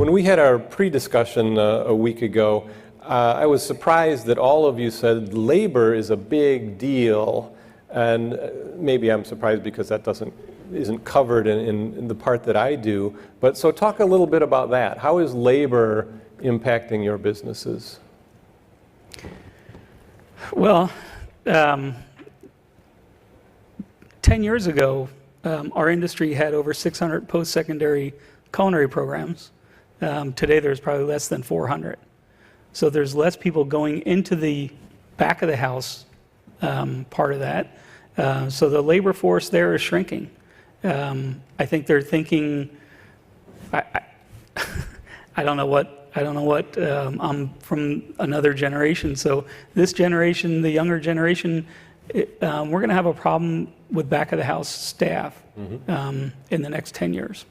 When we had our pre-discussion a week ago, I was surprised that all of you said labor is a big deal, and maybe I'm surprised because that isn't covered in the part that I do. But so talk a little bit about that. How is labor impacting your businesses? Well, 10 years ago, our industry had over 600 post-secondary culinary programs. Today, there's probably less than 400. So there's less people going into the back of the house part of that. So the labor force there is shrinking. I think they're thinking, I don't know what, I'm from another generation. So this generation, the younger generation, we're going to have a problem with back of the house staff in the next 10 years.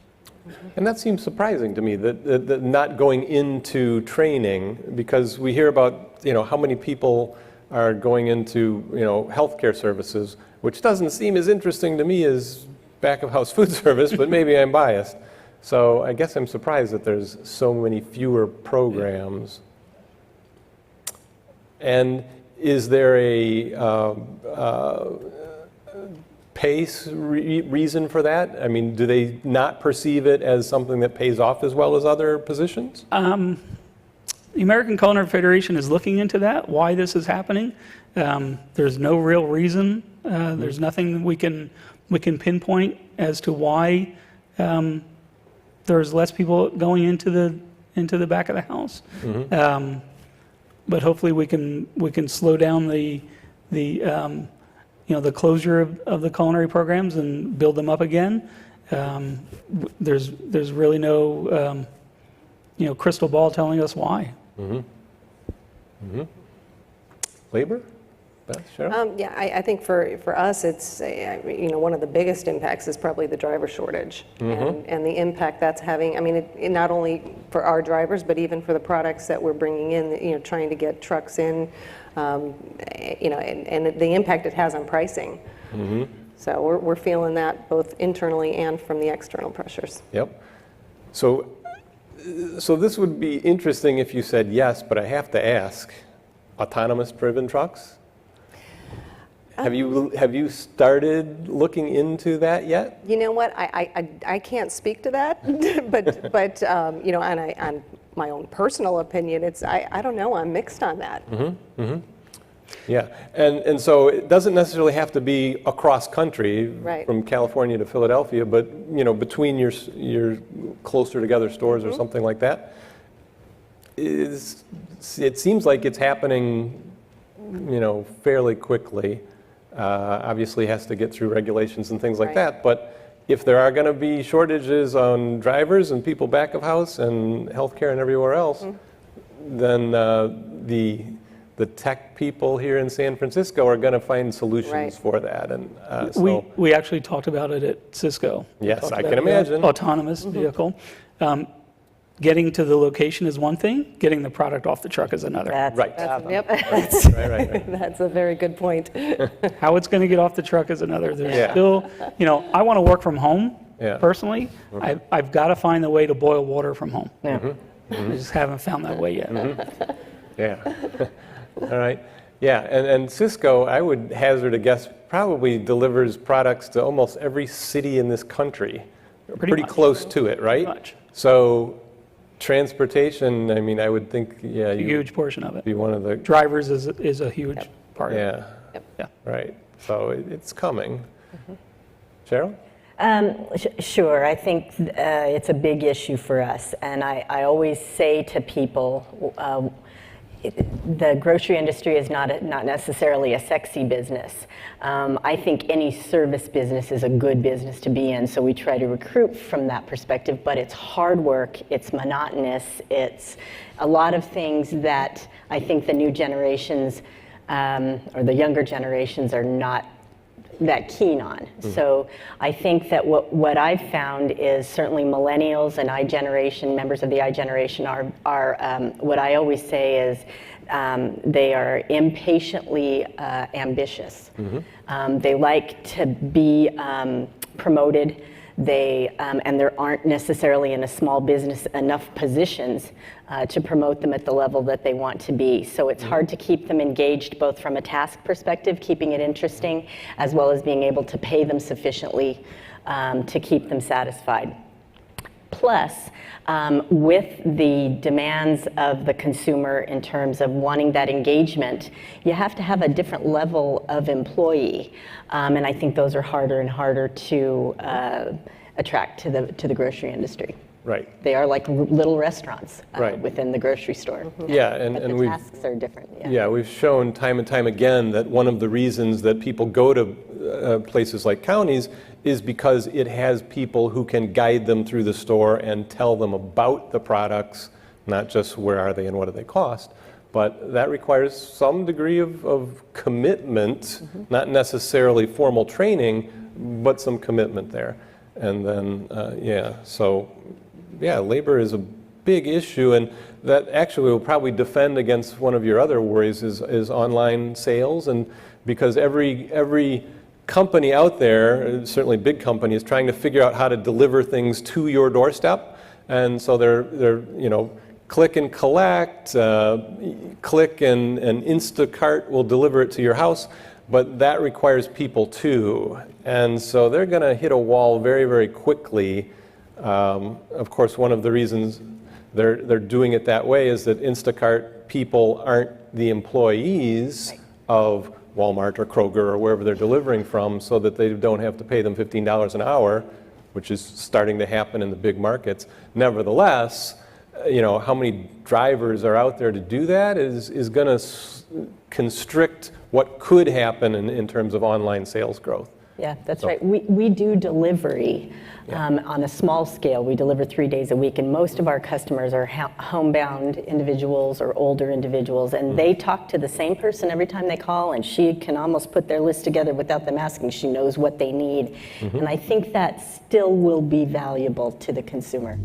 And that seems surprising to me, that not going into training, because we hear about, how many people are going into, healthcare services, which doesn't seem as interesting to me as back of house food service, but maybe I'm biased. So I guess I'm surprised that there's so many fewer programs. And is there a pace reason for that? I mean, do they not perceive it as something that pays off as well as other positions? The American Culinary Federation is looking into that, why this is happening. There's no real reason. There's nothing we can pinpoint as to why there's less people going into the back of the house. But hopefully we can slow down the closure of the culinary programs and build them up again. There's really no crystal ball telling us why. Labor? Beth, Cheryl? Yeah, I think for us, it's one of the biggest impacts is probably the driver shortage and the impact that's having. I mean, it not only for our drivers, but even for the products that we're bringing in. Trying to get trucks in, and the impact it has on pricing. So we're feeling that both internally and from the external pressures. Yep. So this would be interesting if you said yes, but I have to ask: autonomous driven trucks? Have you started looking into that yet? You know what? I can't speak to that, but on my own personal opinion, I don't know. I'm mixed on that. Yeah, and so it doesn't necessarily have to be across country, right, from California to Philadelphia, but between your closer together stores or something like that. It seems like it's happening, fairly quickly. Obviously has to get through regulations and things like that, but if there are going to be shortages on drivers and people back of house and healthcare and everywhere else, then the tech people here in San Francisco are going to find solutions for that. And we actually talked about it at Sysco. Yes, I can imagine. Autonomous vehicle. Getting to the location is one thing. Getting the product off the truck is another. Right. That's a very good point. How it's going to get off the truck is another. There's still, I want to work from home personally. I've got to find a way to boil water from home. I just haven't found that way yet. All right. Yeah, and Sysco, I would hazard a guess, probably delivers products to almost every city in this country. Pretty close to it, right? Pretty much. So transportation, I mean, I would think, a huge portion of it. Be one of the drivers is a huge part of it. Yeah. Right. So it's coming. Cheryl? Sure. I think it's a big issue for us, and I always say to people, the grocery industry is not necessarily a sexy business. I think any service business is a good business to be in, so we try to recruit from that perspective, but it's hard work, it's monotonous, it's a lot of things that I think the new generations or the younger generations are not that keen on. So I think that what I've found is certainly millennials and members of the I generation are what I always say is they are impatiently ambitious. They like to be promoted. And there aren't necessarily in a small business enough positions to promote them at the level that they want to be. So it's hard to keep them engaged, both from a task perspective, keeping it interesting, as well as being able to pay them sufficiently to keep them satisfied. Plus, with the demands of the consumer in terms of wanting that engagement, you have to have a different level of employee. And I think those are harder and harder to attract to the grocery industry. Right. They are like little restaurants Right. within the grocery store. Yeah, But and the we've tasks are different. Yeah, we've shown time and time again that one of the reasons that people go to places like Kaune's is because it has people who can guide them through the store and tell them about the products, not just where are they and what do they cost. But that requires some degree of commitment, not necessarily formal training, but some commitment there. And then, labor is a big issue, and that actually will probably defend against one of your other worries is online sales. And because every company out there, certainly big company, is trying to figure out how to deliver things to your doorstep. And so they're click and collect, click and Instacart will deliver it to your house, but that requires people too. And so they're going to hit a wall very, very quickly. Of course, one of the reasons they're doing it that way is that Instacart people aren't the employees of Walmart or Kroger or wherever they're delivering from, so that they don't have to pay them $15 an hour, which is starting to happen in the big markets. Nevertheless, how many drivers are out there to do that is going to constrict what could happen in terms of online sales growth. Yeah, that's right. We do delivery on a small scale. We deliver 3 days a week, and most of our customers are homebound individuals or older individuals, and they talk to the same person every time they call, and she can almost put their list together without them asking. She knows what they need, and I think that still will be valuable to the consumer.